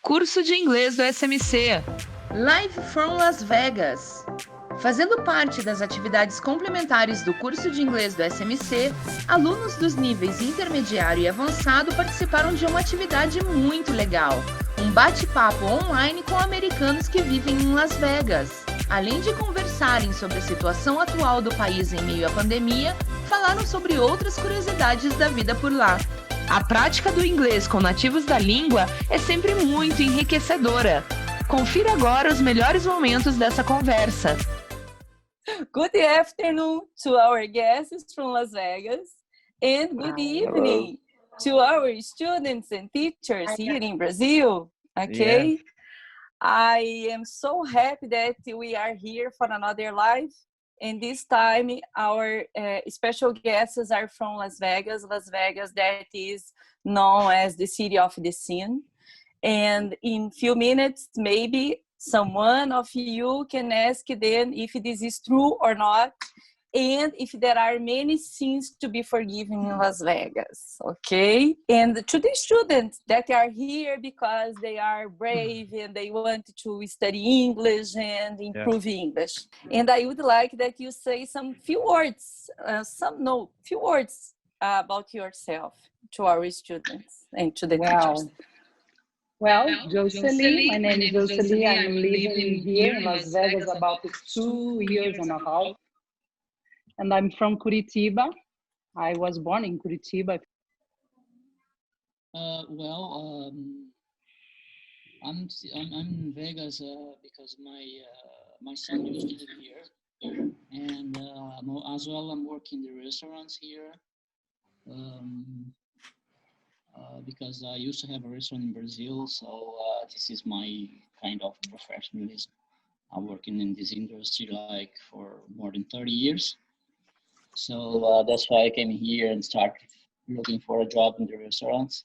Curso de Inglês do SMC. Live from Las Vegas. Fazendo parte das atividades complementares do curso de inglês do SMC, alunos dos níveis intermediário e avançado participaram de uma atividade muito legal, um bate-papo online com americanos que vivem em Las Vegas. Além de conversarem sobre a situação atual do país em meio à pandemia, falaram sobre outras curiosidades da vida por lá. A prática do inglês com nativos da língua é sempre muito enriquecedora. Confira agora os melhores momentos dessa conversa. Good afternoon to our guests from Las Vegas, and good evening to our students and teachers here in Brazil. Okay, yeah. I am so happy that we are here for another live, and this time our special guests are from Las Vegas, that is known as the city of the sun. And in few minutes, maybe someone of you can ask them if this is true or not, and if there are many sins to be forgiven in Las Vegas, okay? And to the students that are here because they are brave and they want to study English and improve English. And I would like that you say few words about yourself to our students and to the teachers. Well, Jocelyn, my name is Jocelyn. I'm living here in Las Vegas about 2 years and a half. And I'm from Curitiba. I was born in Curitiba. I'm in Vegas because my son used to live here, and as well I'm working in the restaurants here. Because I used to have a restaurant in Brazil, so this is my kind of professionalism. I'm working in this industry for more than 30 years. So that's why I came here and started looking for a job in the restaurants.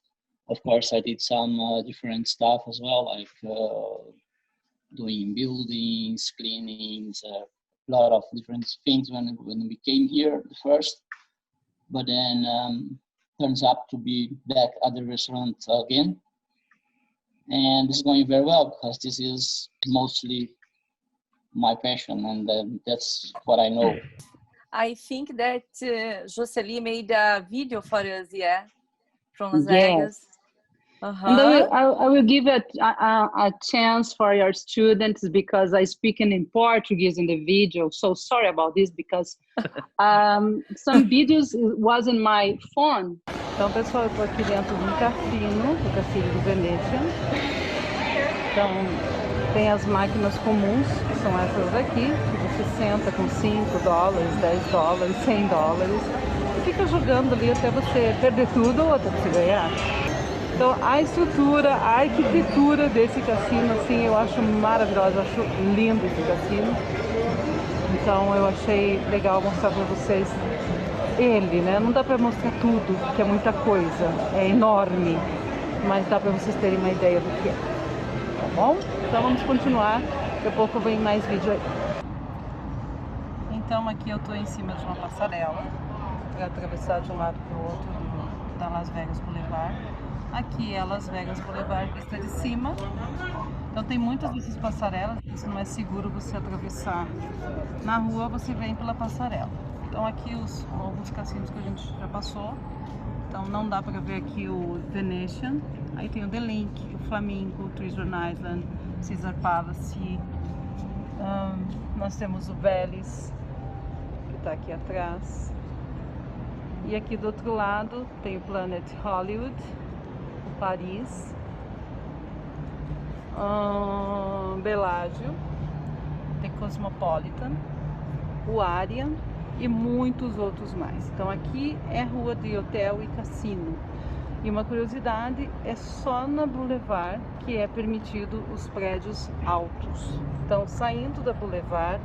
Of course, I did some different stuff as well, like doing buildings, cleanings, a lot of different things when we came here first. But then turns up to be back at the restaurant again. And this is going very well because this is mostly my passion, and that's what I know. I think that Jocelyn made a video for us, from Las Vegas. And I will give it a chance for your students because I speak in Portuguese in the video. So sorry about this because some videos was in my phone. Então, pessoal, eu estou aqui dentro de um cassino, do Cassino do Venetian. Então, tem as máquinas comuns, que são essas aqui, que você senta com $5, $10, $100 e fica jogando ali até você perder tudo ou até você ganhar. Então, a estrutura, a arquitetura desse cassino, assim, eu acho maravilhosa, eu acho lindo esse cassino. Então, eu achei legal mostrar para vocês ele, né? Não dá para mostrar tudo, porque é muita coisa, é enorme, mas dá para vocês terem uma ideia do que é, tá bom? Então vamos continuar, daqui a pouco vem mais vídeo aí. Então aqui eu tô em cima de uma passarela, para atravessar de um lado para o outro da Las Vegas Boulevard. Aqui é a Las Vegas Boulevard, que está de cima, então tem muitas dessas passarelas, se não é seguro você atravessar na rua, você vem pela passarela. Então aqui alguns cassinos que a gente já passou. Então não dá para ver aqui o Venetian. Aí tem o The Link, o Flamingo, o Treasure Island, Caesar Palace. Nós temos o Vélez, que está aqui atrás. E aqui do outro lado tem o Planet Hollywood, o Paris, Bellagio, tem Cosmopolitan, o Aria e muitos outros mais. Então aqui é rua de hotel e cassino. E uma curiosidade, é só na Boulevard que é permitido os prédios altos. Então saindo da Boulevard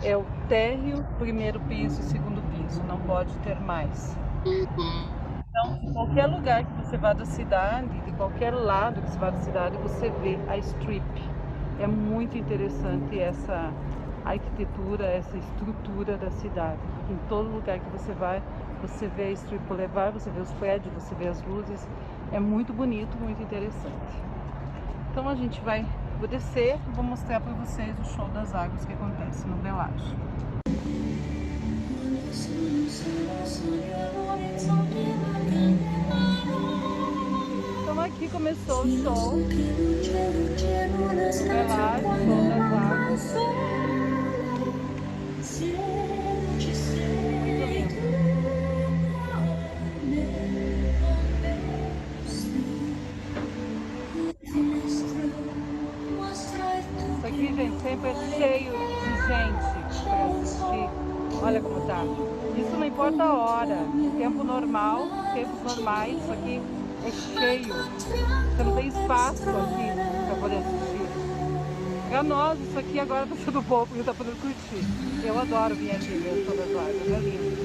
é o térreo, primeiro piso e segundo piso, não pode ter mais. Então qualquer lugar que você vá da cidade, de qualquer lado que você vá da cidade, você vê a Strip. É muito interessante essa arquitetura, essa estrutura da cidade. Em todo lugar que você vai, você vê a Strip Boulevard, você vê os prédios, você vê as luzes. É muito bonito, muito interessante. Então a gente vou descer e vou mostrar para vocês o show das águas que acontece no Belágio. Então aqui começou o show do Belágio, show das águas. Muito lindo. Isso aqui, gente, sempre é cheio de gente para assistir. Olha como tá. Isso não importa a hora. Tempo normal, tempos normais, isso aqui é cheio. Você não tem espaço aqui para poder assistir. Para nós, isso aqui agora tá sendo bom, porque tá podendo curtir. Eu adoro vir aqui ver todas as águas, é lindo.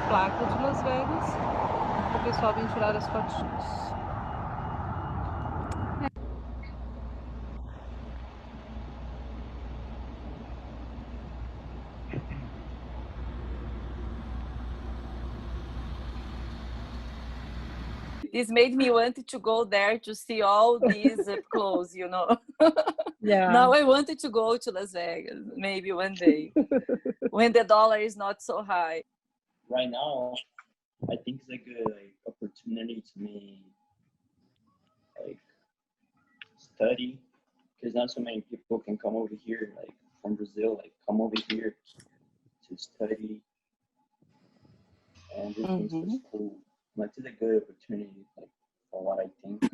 Placa de Las Vegas, o pessoal vem tirar as fotinhos. This made me want to go there to see all these up close, you know. Yeah. Now I wanted to go to Las Vegas, maybe one day, when the dollar is not so high. Right now, I think it's a good opportunity to me study, because not so many people can come over here from Brazil, come over here to study and do things for school. It's a good opportunity for what I think.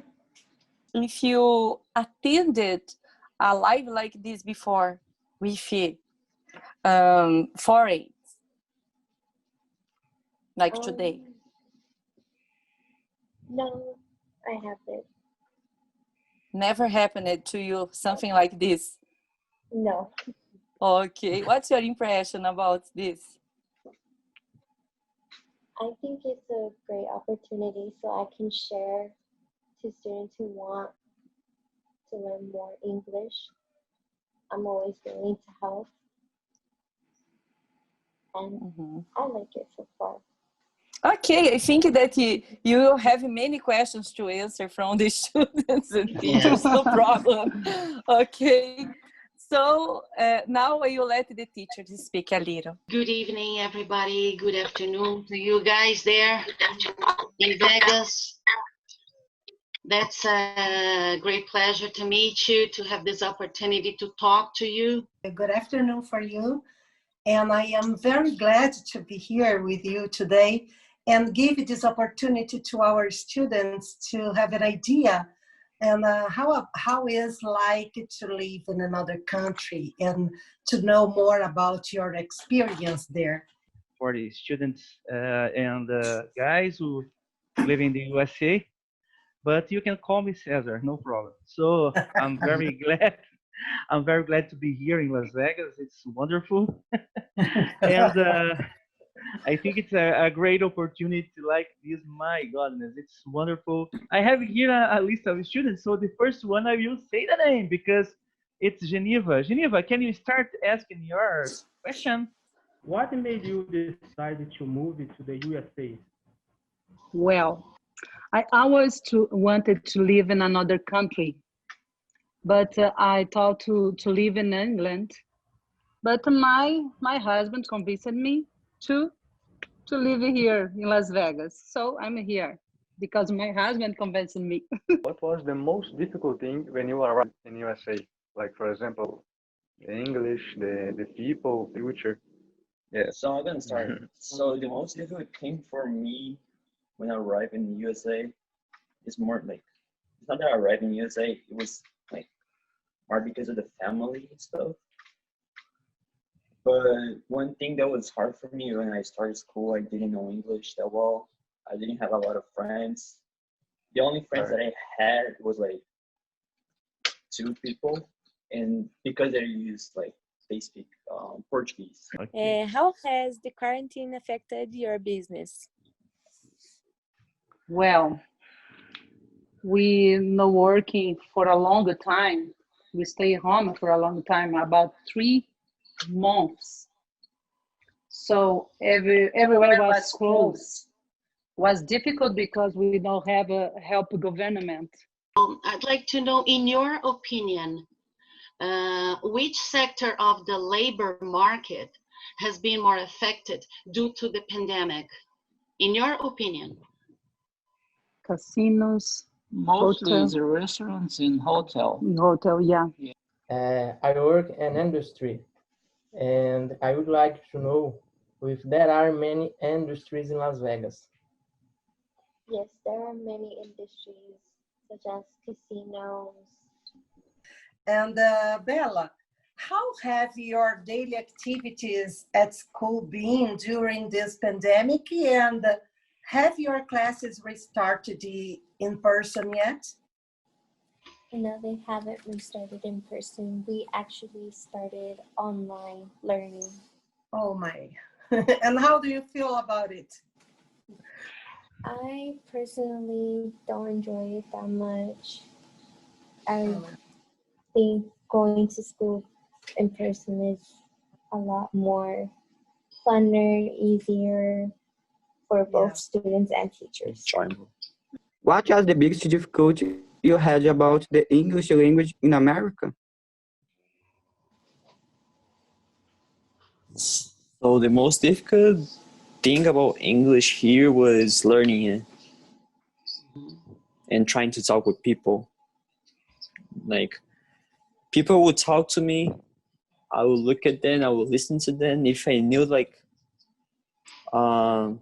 If you attended a live like this before with foreigners, like today? No, I haven't. Never happened to you something like this? No. Okay, what's your impression about this? I think it's a great opportunity so I can share to students who want to learn more English. I'm always willing to help. And I like it so far. Okay, I think that you will have many questions to answer from the students and teachers, no problem. Okay, so now I will let the teachers speak a little. Good evening, everybody. Good afternoon to you guys there in Vegas. That's a great pleasure to meet you, to have this opportunity to talk to you. Good afternoon for you. And I am very glad to be here with you today and give this opportunity to our students to have an idea and how is like to live in another country and to know more about your experience there. For the students and guys who live in the USA, but you can call me Cesar, no problem. So I'm very glad. I'm very glad to be here in Las Vegas. It's wonderful. And I think it's a great opportunity like this. My goodness, it's wonderful. I have here a list of students. So the first one, I will say the name because it's Geneva. Geneva, can you start asking your question? What made you decide to move to the USA? Well, I always wanted to live in another country, but I thought to live in England. But my husband convinced me to live here in Las Vegas. So I'm here. because my husband convinced me. What was the most difficult thing when you arrived in USA? Like, for example, the English, the people, culture. Yeah, so I'm gonna start. So the most difficult thing for me when I arrived in USA is more like, it's not that I arrived in USA, it was like more because of the family and stuff. But one thing that was hard for me when I started school, I didn't know English that well. I didn't have a lot of friends. The only friends that I had was like 2 people, and because they speak Portuguese. How has the quarantine affected your business? Well, we not working for a long time. We stay home for a long time, about 3 months. So everywhere was closed. Was difficult because we don't have a help government. I'd like to know, in your opinion, which sector of the labor market has been more affected due to the pandemic? In your opinion? Casinos, Mostly hotel. the restaurants and hotel. Hotel, yeah. I work in industry, and I would like to know if there are many industries in Las Vegas. Yes, there are many industries such as casinos. And Bella, how have your daily activities at school been during this pandemic? And have your classes restarted in person yet? No, they haven't restarted in person. We actually started online learning. Oh my. And how do you feel about it? I personally don't enjoy it that much. I think going to school in person is a lot more funner, easier for both students and teachers. What was the biggest difficulty you had about the English language in America? So the most difficult thing about English here was learning it and trying to talk with people. Like, people would talk to me, I would look at them, I would listen to them. If I knew, like, how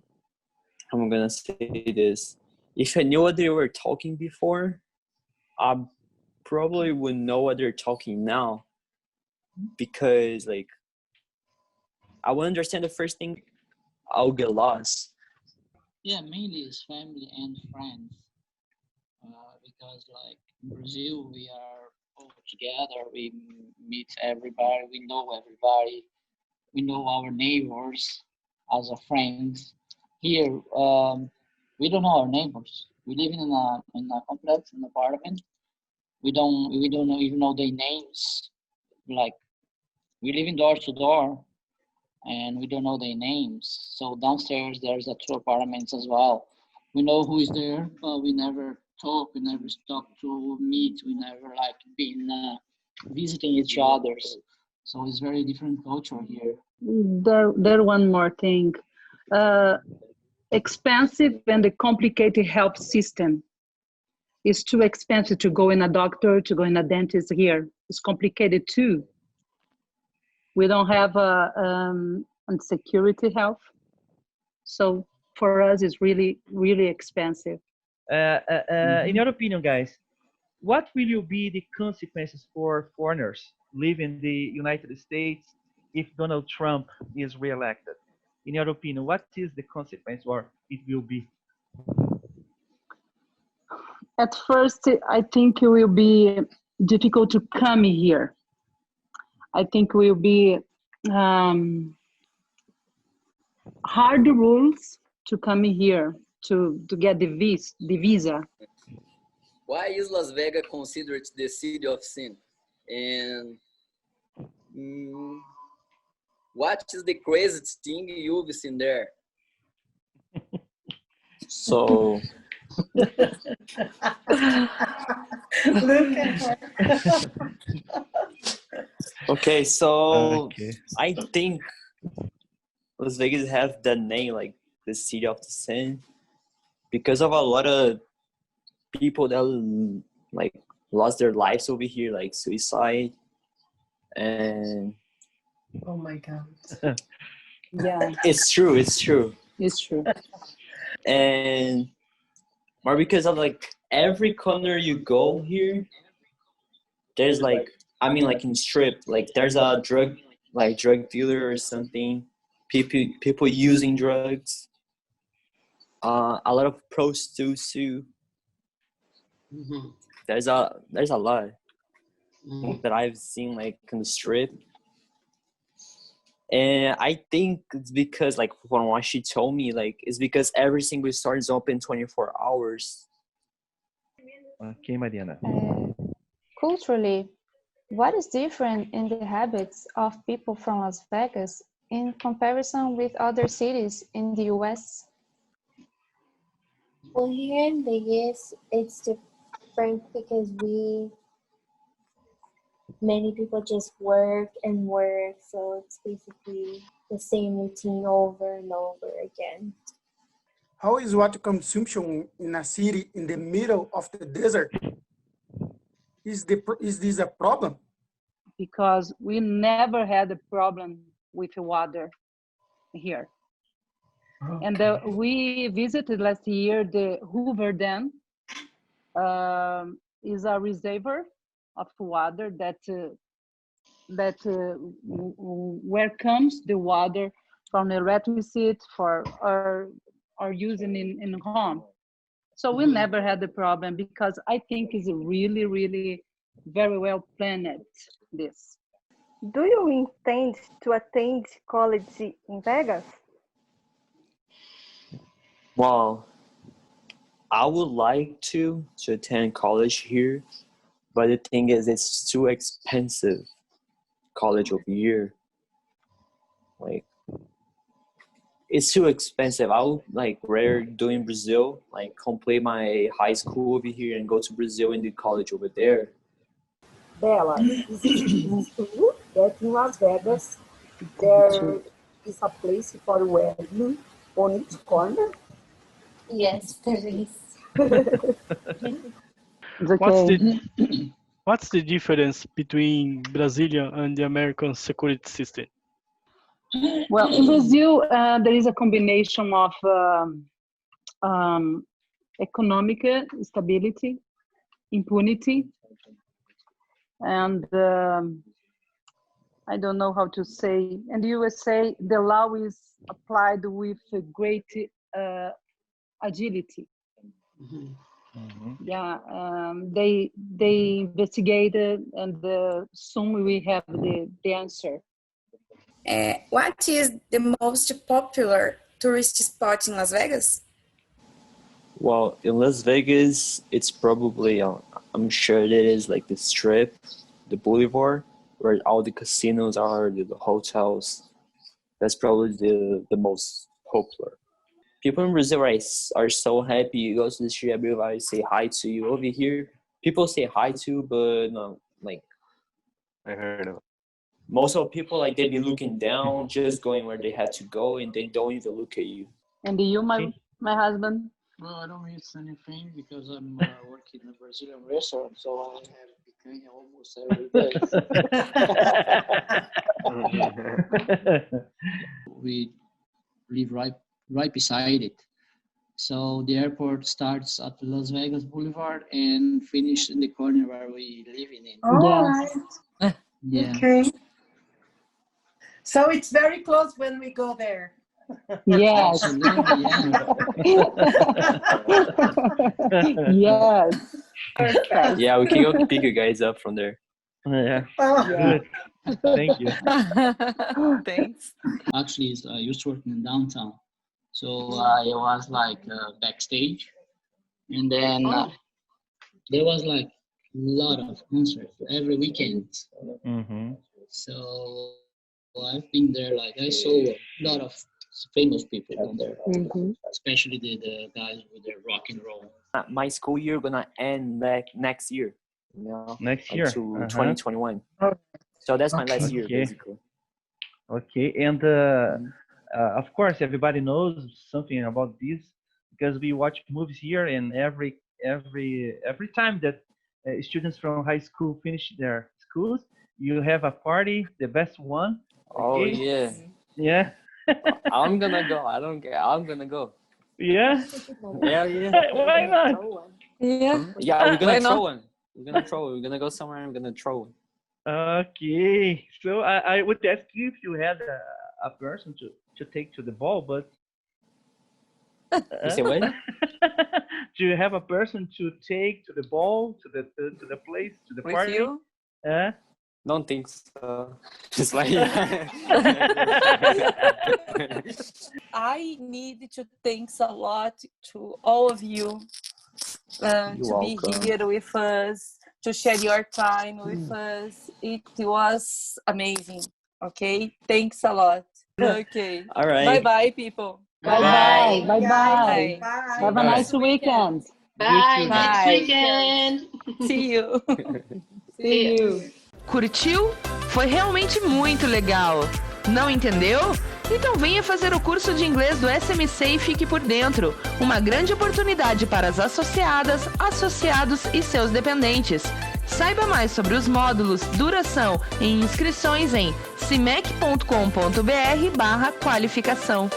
am I gonna say this? If I knew what they were talking before, I probably would know what they're talking now, because like I would understand the first thing, I'll get lost. Yeah, mainly it's family and friends. Because like in Brazil, we are all together. We meet everybody. We know everybody. We know our neighbors as a friends. Here, we don't know our neighbors. We live in a complex, an apartment. We don't even know their names. Like, we live in door to door, and we don't know their names. So downstairs there's 2 apartments as well. We know who is there, but we never talk. We never stop to meet. We never like been visiting each other's. So it's very different culture here. There one more thing. Expensive and the complicated health system. It's too expensive to go in a doctor, to go in a dentist here. It's complicated too. We don't have security health. So for us, it's really, really expensive. In your opinion, guys, what will be the consequences for foreigners living in the United States if Donald Trump is reelected? In your opinion, what is the consequence, or it will be? At first, I think it will be difficult to come here. I think it will be hard rules to come here to get the visa. Why is Las Vegas considered the city of sin? And what is the craziest thing you've seen there? So Look at her. okay, so I think Las Vegas have that name, like the city of the sun, because of a lot of people that like lost their lives over here, like suicide, and Oh my God. Yeah, it's true, it's true. it's true. And more because of like every corner you go here, there's like, I mean, like in strip, like there's a drug dealer or something, people using drugs, a lot of prostitutes too. There's a lot that I've seen like in the strip. And I think it's because, like, from what she told me, like, it's because every single store is open 24 hours. Okay, Mariana. Culturally, what is different in the habits of people from Las Vegas in comparison with other cities in the US? Well, here in Vegas, it's different because many people just work and work, so it's basically the same routine over and over again. How is water consumption in a city in the middle of the desert? Is this a problem? Because we never had a problem with water here. Okay. And we visited last year the Hoover Dam. Is a reservoir of water where comes the water from the electricity for our using in home. So we never had the problem because I think it's really, really very well planned, this. Do you intend to attend college in Vegas? Well, I would like to attend college here, but the thing is, it's too expensive. College over here, like, it's too expensive. I would like rather do in Brazil, like complete my high school over here and go to Brazil and do college over there. Bella, is it true that in Las Vegas there is a place for wedding on each corner? Yes, there is. What's the difference between Brazilian and the American security system? Well, in Brazil, there is a combination of economic stability, impunity, and I don't know how to say. In the USA, the law is applied with great agility. Yeah, they investigated, and soon we have the answer. What is the most popular tourist spot in Las Vegas? Well, in Las Vegas, it's probably, I'm sure it is like the Strip, the Boulevard, where all the casinos are, the hotels. That's probably the most popular. People in Brazil are so happy. You go to the street, everybody say hi to you. Over here, people say hi to, but no, like, I heard of it. Most of the people, like, they be looking down, just going where they had to go, and they don't even look at you. And you, my husband? Well, I don't miss anything because I'm working in a Brazilian restaurant, so I have picanha almost every day. We live right beside it. So the airport starts at Las Vegas Boulevard and finishes in the corner where we live in. All right. Yeah. Okay. So it's very close when we go there. Yes. Yes. Okay. Yeah, we can go pick you guys up from there. Yeah. Oh. Good. Thank you. Thanks. Actually, I used to work in downtown. So I was like backstage. And then there was like a lot of concerts every weekend. So I've been there, like I saw a lot of famous people down there, especially the guys with their rock and roll. My school year gonna end next year. You know, next year to 2021. So that's my last year, basically. Okay, and of course, everybody knows something about this, because we watch movies here, and every time that students from high school finish their schools, you have a party, the best one. Oh Okay? yeah. Yeah. I'm gonna go. I don't care. I'm gonna go. Yeah. Yeah, yeah. Why not? Yeah. Yeah, we're Why gonna throw not? one. We're gonna throw it. We're gonna go somewhere and we're gonna throw one. Okay. So I would ask you if you had a person to take to the ball, but You say what? do you have a person to take to the ball, to the place, to the With party? you? Don't think so. Just like I need to thanks a lot to all of you You're to be welcome. here with us, to share your time with us. It was amazing. Okay, thanks a lot. Okay, All right. bye, people. Bye. Bye. Bye. Have a nice weekend. Bye. too. Next Bye. weekend. See you. See you. Curtiu? Foi realmente muito legal. Não entendeu? Então venha fazer o curso de inglês do SMC e fique por dentro. Uma grande oportunidade para as associadas, associados e seus dependentes. Saiba mais sobre os módulos, duração e inscrições em cmec.com.br/qualificação.